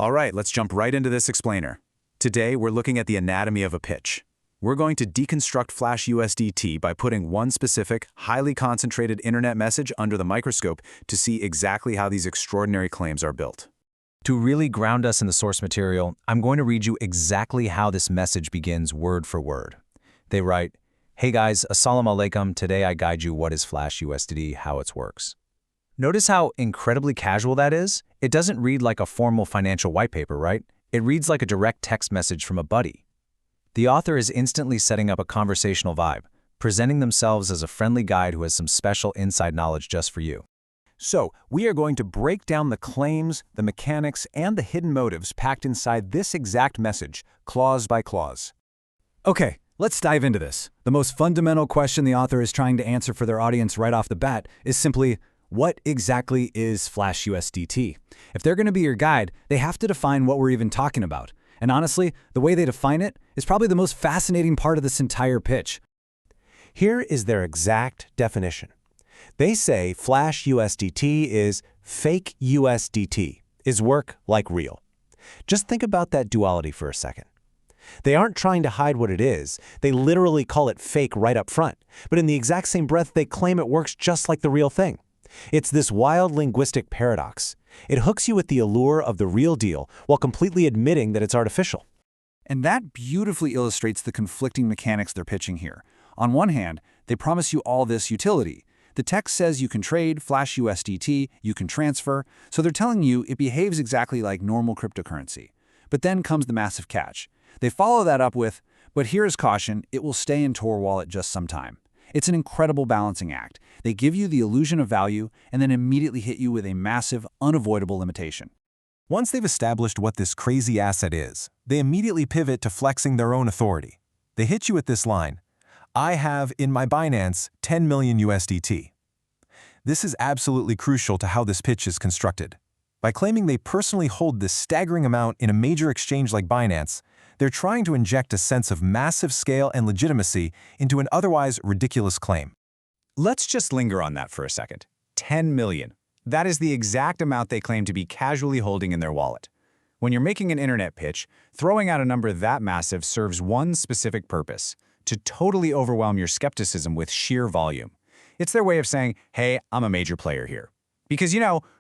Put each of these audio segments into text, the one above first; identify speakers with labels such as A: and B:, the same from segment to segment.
A: All right, let's jump right into this explainer. Today, we're looking at the anatomy of a pitch. We're going to deconstruct Flash USDT by putting one specific, highly concentrated internet message under the microscope to see exactly how these extraordinary claims are built.
B: To really ground us in the source material, I'm going to read you exactly how this message begins word for word. They write, "Hey guys, Assalamoalikum, today I guide you what is Flash USDT, how it works." Notice how incredibly casual that is? It doesn't read like a formal financial white paper, right? It reads like a direct text message from a buddy. The author is instantly setting up a conversational vibe, presenting themselves as a friendly guide who has some special inside knowledge just for you.
A: So, we are going to break down the claims, the mechanics, and the hidden motives packed inside this exact message, clause by clause.
C: Okay, let's dive into this. The most fundamental question the author is trying to answer for their audience right off the bat is simply, what exactly is Flash USDT? If they're going to be your guide, they have to define what we're even talking about. And honestly, the way they define it is probably the most fascinating part of this entire pitch.
D: Here is their exact definition. They say Flash USDT is fake USDT, is work like real. Just think about that duality for a second. They aren't trying to hide what it is. They literally call it fake right up front. But in the exact same breath, they claim it works just like the real thing. It's this wild linguistic paradox. It hooks you with the allure of the real deal while completely admitting that it's artificial.
E: And that beautifully illustrates the conflicting mechanics they're pitching here. On one hand, they promise you all this utility. The text says you can trade Flash USDT, you can transfer, so they're telling you it behaves exactly like normal cryptocurrency. But then comes the massive catch. They follow that up with, but here's caution, it will stay in Tor Wallet just some time. It's an incredible balancing act. They give you the illusion of value and then immediately hit you with a massive, unavoidable limitation.
F: Once they've established what this crazy asset is, they immediately pivot to flexing their own authority. They hit you with this line, "I have in my Binance 10 million USDT. This is absolutely crucial to how this pitch is constructed. By claiming they personally hold this staggering amount in a major exchange like Binance, they're trying to inject a sense of massive scale and legitimacy into an otherwise ridiculous claim.
A: Let's just linger on that for a second. 10 million. That is the exact amount they claim to be casually holding in their wallet. When you're making an internet pitch, throwing out a number that massive serves one specific purpose: to totally overwhelm your skepticism with sheer volume. It's their way of saying, hey, I'm a major player here. Because,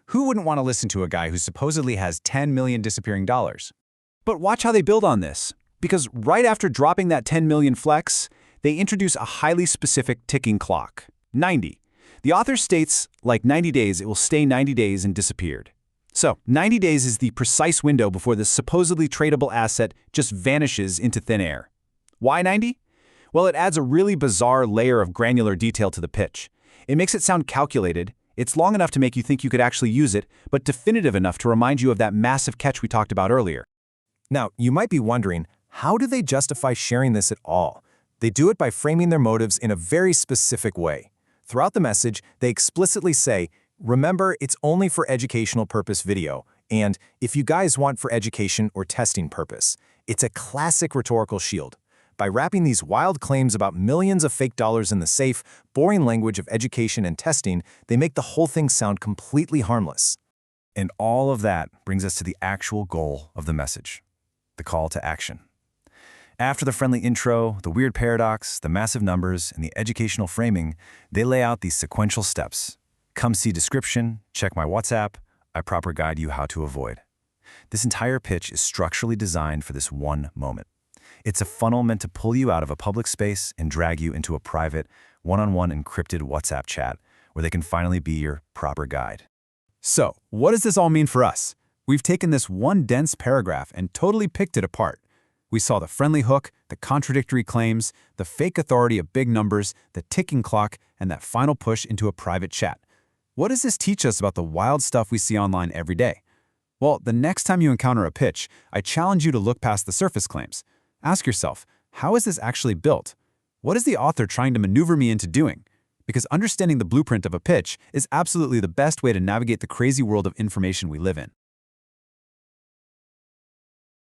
A: who wouldn't want to listen to a guy who supposedly has 10 million disappearing dollars? But watch how they build on this. Because right after dropping that 10 million flex, they introduce a highly specific ticking clock. 90. The author states, like 90 days, it will stay 90 days and disappeared. So, 90 days is the precise window before this supposedly tradable asset just vanishes into thin air. Why 90? Well, it adds a really bizarre layer of granular detail to the pitch. It makes it sound calculated. It's long enough to make you think you could actually use it, but definitive enough to remind you of that massive catch we talked about earlier.
F: Now, you might be wondering, how do they justify sharing this at all? They do it by framing their motives in a very specific way. Throughout the message, they explicitly say, remember, it's only for educational purpose video, and if you guys want for education or testing purpose. It's a classic rhetorical shield. By wrapping these wild claims about millions of fake dollars in the safe, boring language of education and testing, they make the whole thing sound completely harmless.
B: And all of that brings us to the actual goal of the message, the call to action. After the friendly intro, the weird paradox, the massive numbers, and the educational framing, they lay out these sequential steps. Come see description, check my WhatsApp, I proper guide you how to avoid. This entire pitch is structurally designed for this one moment. It's a funnel meant to pull you out of a public space and drag you into a private, one-on-one encrypted WhatsApp chat where they can finally be your proper guide.
A: So, what does this all mean for us? We've taken this one dense paragraph and totally picked it apart. We saw the friendly hook, the contradictory claims, the fake authority of big numbers, the ticking clock, and that final push into a private chat. What does this teach us about the wild stuff we see online every day? Well, the next time you encounter a pitch, I challenge you to look past the surface claims. Ask yourself, how is this actually built? What is the author trying to maneuver me into doing? Because understanding the blueprint of a pitch is absolutely the best way to navigate the crazy world of information we live in.